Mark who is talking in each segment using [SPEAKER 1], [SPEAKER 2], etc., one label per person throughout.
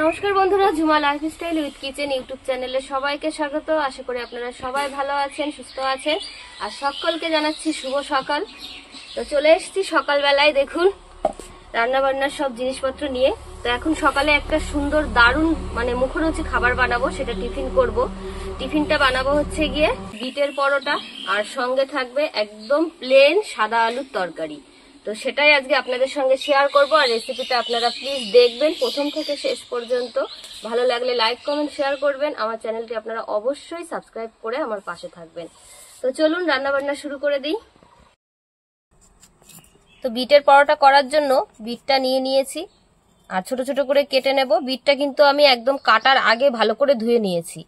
[SPEAKER 1] নমস্কার বন্ধুরা, Jhuma lifestyle with kitchen YouTube চ্যানেলে সবাইকে স্বাগত। আশা করি আপনারা সবাই ভালো আছেন, সুস্থ আছেন। আর সকলকে জানাচ্ছি শুভ সকাল। তো চলে এসেছি সকালবেলায়, দেখুন রান্না বান্নার সব জিনিসপত্র নিয়ে। তো এখন সকালে একটা সুন্দর দারুণ মুখরোচক খাবার বানাবো, সেটা টিফিন করব। টিফিনটা বানাবো হচ্ছে গিয়ে বিটের পরোটা, আর সঙ্গে থাকবে একদম প্লেন সাদা আলুর তরকারি। তো সেটাই আজকে আপনাদের সঙ্গে শেয়ার করব। আর রেসিপিটা আপনারা প্লিজ দেখবেন প্রথম থেকে শেষ পর্যন্ত। ভালো লাগলে লাইক কমেন্ট শেয়ার করবেন। আমার চ্যানেলটি আপনারা অবশ্যই সাবস্ক্রাইব করে আমার পাশে থাকবেন। তো চলুন রান্না বান্না শুরু করে দিই। তো বিটের পরোটা করার জন্য বিটটা নিয়ে নিয়েছি আর ছোট ছোট করে কেটে নেব। বিটটা কিন্তু আমি একদম কাটার আগে ভালো করে ধুয়ে নিয়েছি,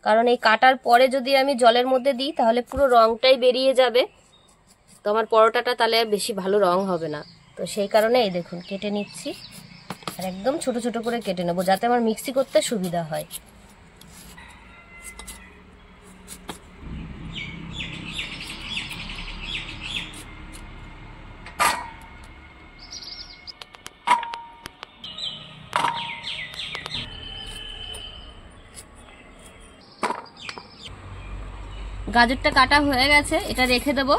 [SPEAKER 1] কারণ এই কাটার পরে যদি আমি জলের মধ্যে দিই তাহলে পুরো রংটাই বেরিয়ে যাবে। তো আমার পরোটাটা তাহলে বেশি ভালো রং হবে না। তো সেই কারণে এই দেখুন কেটে নিচ্ছি, আর একদম ছোট ছোট করে কেটে নেব যাতে আমার মিক্সি করতে সুবিধা হয়। গাজরটা কাটা হয়ে গেছে, এটা রেখে দেবো।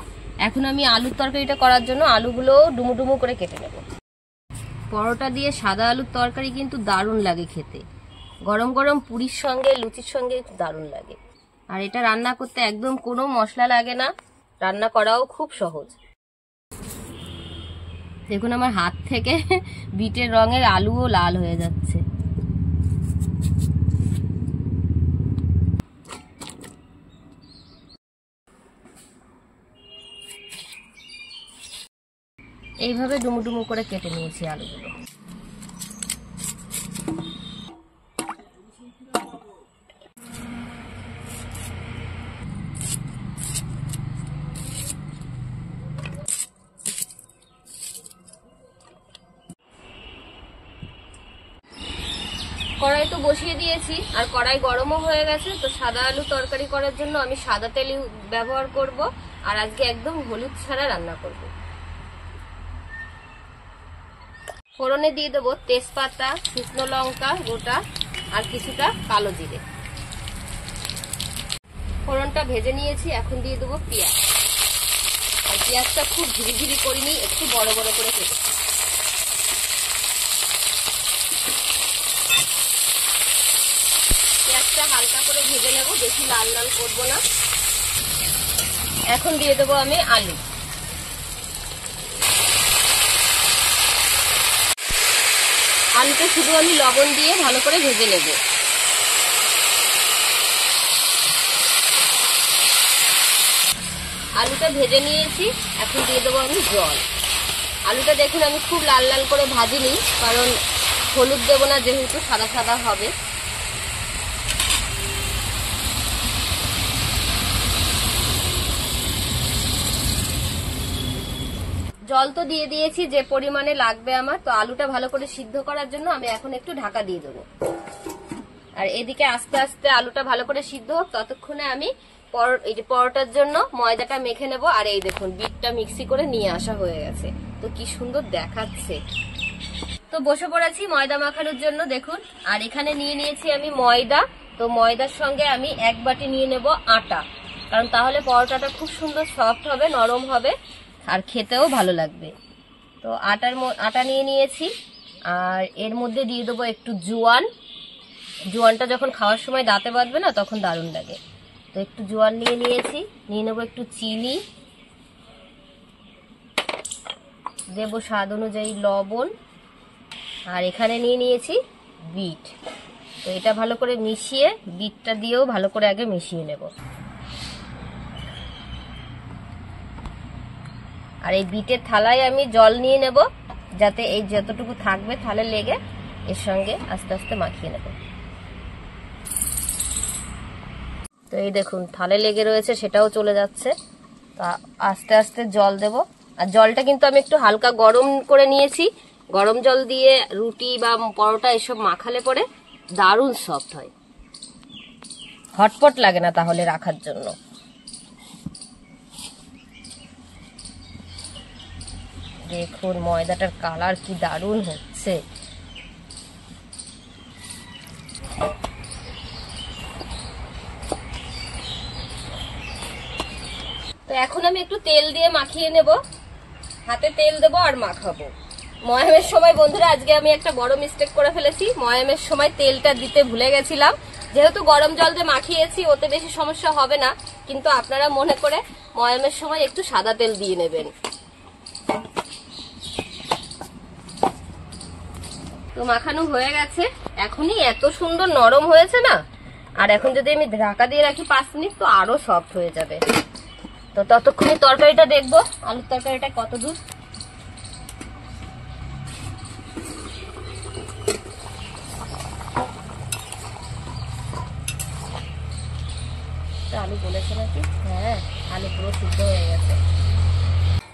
[SPEAKER 1] এখন আমি আলুর তরকারিটা করার জন্য আলুগুলো ডুমু ডুমু করে কেটে নেব। পরোটা দিয়ে সাদা আলুর তরকারি কিন্তু দারুণ লাগে খেতে, গরম গরম পুরির সঙ্গে লুচির সঙ্গে দারুণ লাগে। আর এটা রান্না করতে একদম কোনো মশলা লাগে না, রান্না করাও খুব সহজ। দেখুন আমার হাত থেকে বিটের রঙের আলুও লাল হয়ে যাচ্ছে। এইভাবে ডুমু ডুমু করে কেটে নিয়েছি আলুগুলো। কড়াই তো বসিয়ে দিয়েছি, আর কড়াই গরমও হয়ে গেছে। তো সাদা আলু তরকারি করার জন্য আমি সাদা তেল ব্যবহার করব, আর আজকে একদম হলুদ ছাড়া রান্না করব। ফোড়নে দিয়ে দেবো তেজপাতা, শুকনো লঙ্কা গোটা, আর কিছুটা কালো জিরে। ফোড়নটা ভেজে নিয়েছি, এখন দিয়ে দেবো পেঁয়াজ। আর পেঁয়াজটা খুব ঝিরি ঝিরি করিনি, একটু বড় বড় করে কেটেছি। পেঁয়াজটা হালকা করে ভেজে নেব, বেশি লাল লাল করবো না। এখন দিয়ে দেবো আমি আলু। আলুটা শুধু আমি লবণ দিয়ে ভালো করে ভেজে নেব। আলুটা ভেজে নিয়েছি, এখন দিয়ে দেবো আমি জল। আলুটা দেখুন আমি খুব লাল লাল করে ভাজিনি, কারণ হলুদ দেবো না, যেহেতু সাদা সাদা হবে। জল তো দিয়ে দিয়েছি যে পরিমাণে লাগবে আমার। তো আলুটা ভালো করে সিদ্ধ করার জন্য আমি এখন একটু ঢাকা দিয়ে দেবো। আর এদিকে আস্তে আস্তে আলুটা ভালো করে সিদ্ধ হোক, ততক্ষণে আমি এই যে পরোটার জন্য ময়দাটা মেখে নেব। আর এই দেখুন বিটটা মিক্সি করে নিয়ে আসা হয়ে গেছে, তো কি সুন্দর দেখাচ্ছে। তো বসে পড়েছি ময়দা মাখানোর জন্য, দেখুন। আর এখানে নিয়ে নিয়েছি আমি ময়দা। তো ময়দার সঙ্গে আমি এক বাটি নিয়ে নেব আটা, কারণ তাহলে পরোটাটা খুব সুন্দর সফট হবে, নরম হবে, আর খেতেও ভালো লাগবে। তো আটা নিয়ে নিয়েছি, আর এর মধ্যে দিয়ে দেবো একটু জোয়ান। জোয়ানটা যখন খাওয়ার সময় দাঁতে বাঁধবে না, তখন দারুণ লাগে। তো একটু জোয়ান নিয়ে নিয়েছি, নিয়ে নেবো একটু চিনি, দেব স্বাদ অনুযায়ী লবণ, আর এখানে নিয়ে নিয়েছি বিট। তো এটা ভালো করে মিশিয়ে, বিটটা দিয়েও ভালো করে আগে মিশিয়ে নেব। আর এই বিটের থালায় আমি জল নিয়ে নেব, যাতে এই যতটুকু থাকবে থালে লেগে এর সঙ্গে আস্তে আস্তে মাখিয়ে নেব। তো এই দেখুন থালে লেগে রয়েছে, সেটাও চলে যাচ্ছে। তা আস্তে আস্তে জল দেব। আর জলটা কিন্তু আমি একটু হালকা গরম করে নিয়েছি। গরম জল দিয়ে রুটি বা পরোটা এসব মাখালে পরে দারুণ সফট হয়, হটপট লাগে না তাহলে রাখার জন্য। দেখুন ময়দাটার কালার কি দারুণ হচ্ছে। এখন আমি একটু তেল দিয়ে মাখিয়ে নেব, হাতে তেল দেবো আর মাখাবো। ময়ামের সময় বন্ধুরা আজকে আমি একটা বড় মিস্টেক করে ফেলেছি, ময়ামের সময় তেলটা দিতে ভুলে গেছিলাম। যেহেতু গরম জল দিয়ে মাখিয়েছি ওতে বেশি সমস্যা হবে না, কিন্তু আপনারা মনে করে ময়ামের সময় একটু সাদা তেল দিয়ে নেবেন। তো মাখানো হয়ে গেছে, এখনই এত সুন্দর নরম হয়েছে না। আর এখন যদি আমি ঢাকা দিয়ে রাখি 5 মিনিট তো আরো সফট হয়ে যাবে। তো ততক্ষণে তরকারিটা দেখবো, আলুর তরকারিটা কত দূর। আলু বলেছে নাকি? হ্যাঁ, আলু পুরো সিদ্ধ হয়ে গেছে।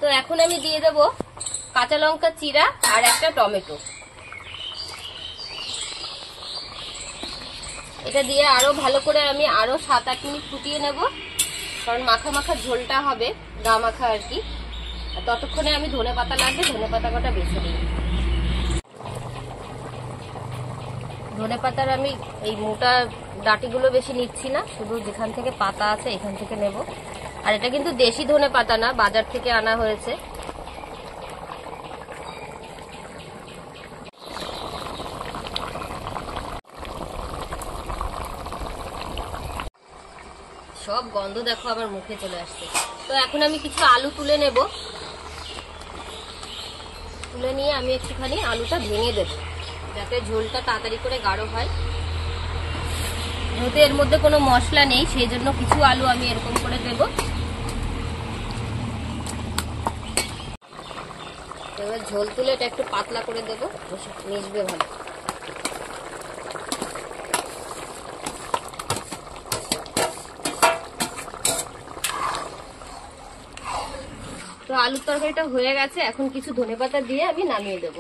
[SPEAKER 1] তো এখন আমি দিয়ে দেব কাঁচা লঙ্কা চিরা আর একটা টমেটো। এটা দিয়ে আরো ভালো করে আমি আরো 7-8 মিনিট ফুটিয়ে নেব, কারণ মাখা মাখা ঝোলটা হবে, গা মাখা আর কি। আর ততক্ষণে আমি ধনে পাতা লাগবে, ধনে পাতা কটা বেছে দিই। ধনে পাতার আমি এই মোটা ডাঁটিগুলো বেশি নিচ্ছি না, শুধু যেখান থেকে পাতা আছে এখান থেকে নেব। আর এটা কিন্তু দেশি ধনে পাতা না, বাজার থেকে আনা হয়েছে। সব গন্ধ দেখো আমার মুখে চলে আসছে। তো এখন আমি কিছু আলু তুলে নেব, তুলে নিয়ে আমি একটুখানি আলুটা ভেঙে দেব যাতে ঝোলটা তাড়াতাড়ি করে গাঢ় হয়। যেহেতু এর মধ্যে কোনো মশলা নেই সেই জন্য কিছু আলু আমি এরকম করে দেব। এবার ঝোল তুলে এটা একটু পাতলা করে দেবো, মিশবে ভালো। তো আলুর তরকারিটা হয়ে গেছে, এখন কিছু ধনেপাতা দিয়ে আমি নামিয়ে দেব।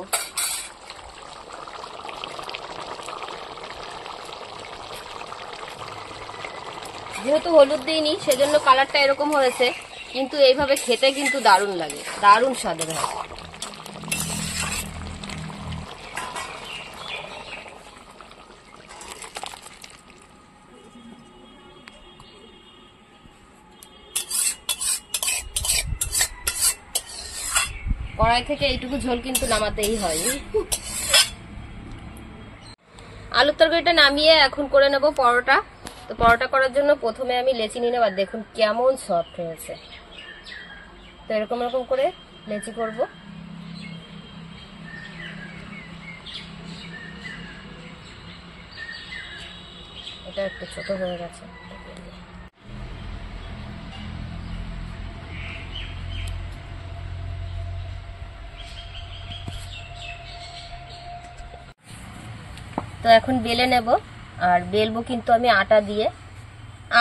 [SPEAKER 1] যেহেতু হলুদ দিইনি সেজন্য কালারটা এরকম হয়েছে, কিন্তু এইভাবে খেতে কিন্তু দারুণ লাগে, দারুণ স্বাদের হয়। কড়াই থেকে এইটুকু ঝোল কিন্তু নামাতেই হয়। আলুর তরকারিটা নামিয়ে এখন করে নেব পরোটা। তো পরোটা করার জন্য প্রথমে আমি লেচি নিয়ে নেব, দেখুন কেমন সফট হয়েছে। তো এরকম এরকম করে লেচি করব। এটা একটু ছোট হয়ে গেছে। তো এখন বেলে নেব, আর বেলবো কিন্তু আমি আটা দিয়ে,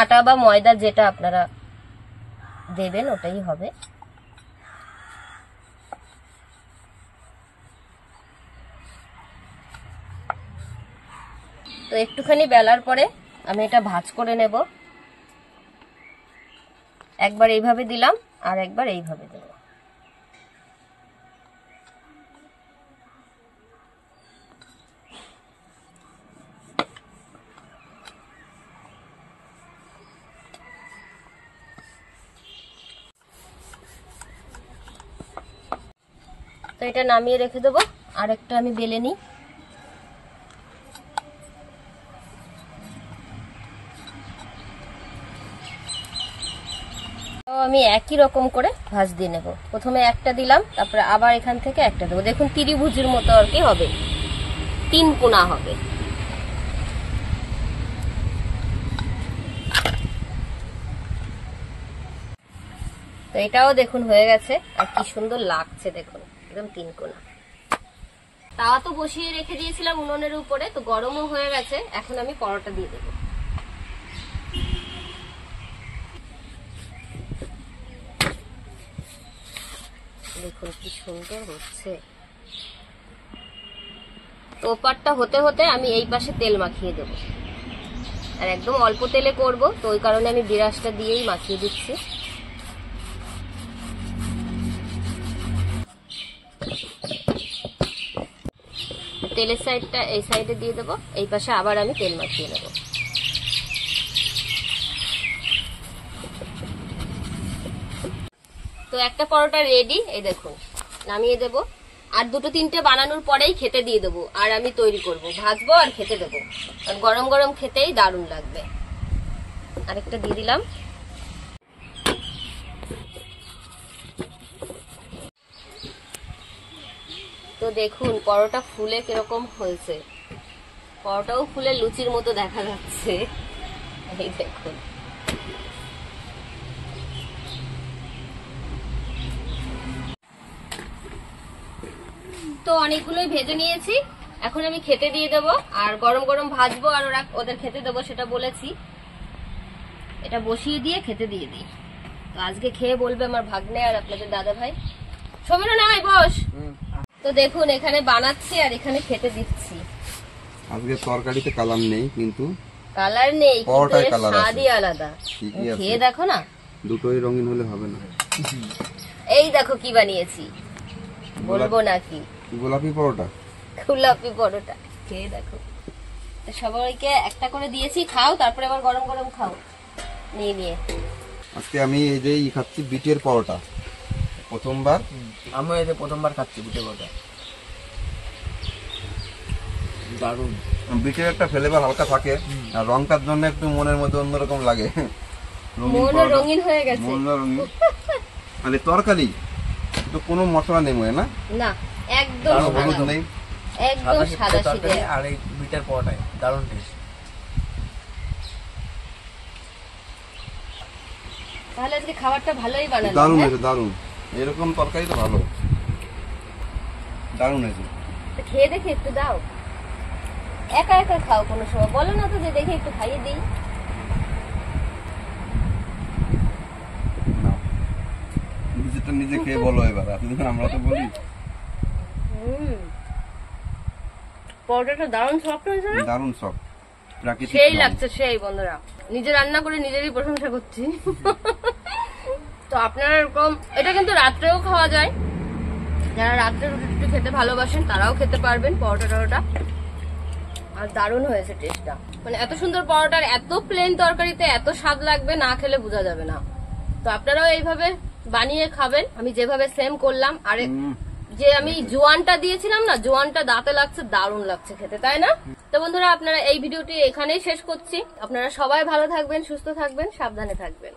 [SPEAKER 1] আটা বা ময়দা যেটা আপনারা দেবেন ওটাই হবে। তো একটুখানি বেলার পরে আমি এটা ভাঁজ করে নেব। একবার এইভাবে দিলাম আর একবার এইভাবে দেব। তো এটা নামিয়ে রেখে দেবো, আর একটা আমি বেলে নিই। আমি একই রকম করে ভাঁজ দিয়ে নেব। প্রথমে একটা দিলাম, তারপরে আবার এখান থেকে একটা দেবো। দেখুন ত্রিভুজের মতো আর কি হবে, 3 কোণা হবে। তো এটাও দেখুন হয়ে গেছে, আর কি সুন্দর লাগছে দেখুন, একদম 3 কোণা। তাওয়া তো বসিয়ে রেখে দিয়েছিলাম উনুনের উপরে, তো গরমও হয়ে গেছে। এখন আমি পরোটা দিয়ে দেবো। দেখুন কি সুন্দর হচ্ছে। তো ওপারটা হতে হতে আমি এই পাশে তেল মাখিয়ে দেবো, আর একদম অল্প তেলে করব, তো ওই কারণে আমি বিরাসটা দিয়েই মাখিয়ে দিচ্ছি। তেলের সাইডটা এই সাইডে দিয়ে দেবো, এই পাশে আবার আমি তেল মাখিয়ে নেব। তো একটা পরোটা রেডি, এই দেখুন নামিয়ে দেব। আর 2-3টে বানানোর পরেই খেতে দিয়ে দেবো, আর আমি তৈরি করব, ভাজবো আর খেতে দেবো, আর গরম গরম খেতেই দারুণ লাগবে। আরেকটা দিয়ে দিলাম। তো দেখুন পরোটা ফুলে কিরকম হয়েছে, পরোটাও ফুলে লুচির মতো দেখা যাচ্ছে, এই দেখুন। তো অনেকগুলোই ভেজে নিয়েছি, এখন আমি খেতে দিয়ে দেবো, আর গরম গরম ভাজবো আর ওদের খেতে দেবো সেটা বলেছি। এটা বসিয়ে দিয়ে খেতে দিয়ে দিই। তো আজকে খেয়ে বলবে আমার ভাগ্নে আর আপনাদের দাদা ভাই। সমীর নাই বস। তো দেখুন এখানে বানাচ্ছি আর এখানে খেতে দিচ্ছি।
[SPEAKER 2] আজকে তরকারিতে কালার নেই, কিন্তু
[SPEAKER 1] কালার নেই,
[SPEAKER 2] পরোটায় কালার আছে,
[SPEAKER 1] স্বাদই আলাদা। খেয়ে দেখো না,
[SPEAKER 2] দুটোই রঙিন হলে হবে না।
[SPEAKER 1] এই দেখো কি বানিয়েছি, বলবো নাকি?
[SPEAKER 2] গোলাপি পরোটা,
[SPEAKER 1] গোলাপি পরোটা, খেয়ে দেখো। সবাইকে একটা করে দিয়েছি, খাও, তারপরে আবার গরম গরম খাও নিয়ে নিয়ে।
[SPEAKER 2] আজকে আমি এই যে খাচ্ছি বিটের পরোটা, প্রথমবার।
[SPEAKER 3] আমি এই যে প্রথমবার খাচ্ছি বিটের পরোটা, দারুণ।
[SPEAKER 2] বিটের একটা ফ্লেভার হালকা থাকে, আর রংটার জন্য একটু মনের মধ্যে অন্যরকম লাগে।
[SPEAKER 1] মনও রঙিন হয়ে গেছে।
[SPEAKER 2] মনও রঙিন। মানে তরকারি তো কোনো মশলা নেই না,
[SPEAKER 1] না একদম
[SPEAKER 2] হলুদ নেই,
[SPEAKER 1] একদম সাদা সিধে।
[SPEAKER 3] আর এই বিটের পরোটায় দারুণ টেস্ট।
[SPEAKER 1] তাহলে আজকে খাবারটা ভালোই বানালো।
[SPEAKER 2] দারুণ হয়েছে, দারুণ। এরকম তরকারি তো ভালো, দারুণ হয়েছে।
[SPEAKER 1] খেয়ে দেখে একটু দাও, একা একা খাও, কোনো সময় বলো না তো যে দেখে একটু খাইয়ে দিই।
[SPEAKER 2] নিজেটা নিজে খেয়ে বলো এবার, আমরা তো বলি।
[SPEAKER 1] পরোটাটা দারুণ সফট হয়েছে না?
[SPEAKER 2] দারুণ সব প্রাকৃতিক,
[SPEAKER 1] সেই লাগছে সেই। বন্ধুরা নিজে রান্না করে নিজেরই প্রশংসা করছি। তো আপনারা এরকম, এটা কিন্তু রাত্রেও খাওয়া যায়, যারা রাত্রে রুটি টুটি খেতে ভালোবাসেন তারাও খেতে পারবেন পরোটা। আর দারুণ হয়েছে টেস্টটা, মানে এত সুন্দর পরোটার এত প্লেন তরকারিতে এত স্বাদ লাগবে, না খেলে বোঝা যাবে না। তো আপনারাও এইভাবে বানিয়ে খাবেন, আমি যেভাবে সেম করলাম। আর যে আমি জোয়ানটা দিয়েছিলাম না, জোয়ানটা দাঁতে লাগছে, দারুণ লাগছে খেতে, তাই না? তো বন্ধুরা আপনারা এই ভিডিওটি এখানেই শেষ করছি। আপনারা সবাই ভালো থাকবেন, সুস্থ থাকবেন, সাবধানে থাকবেন।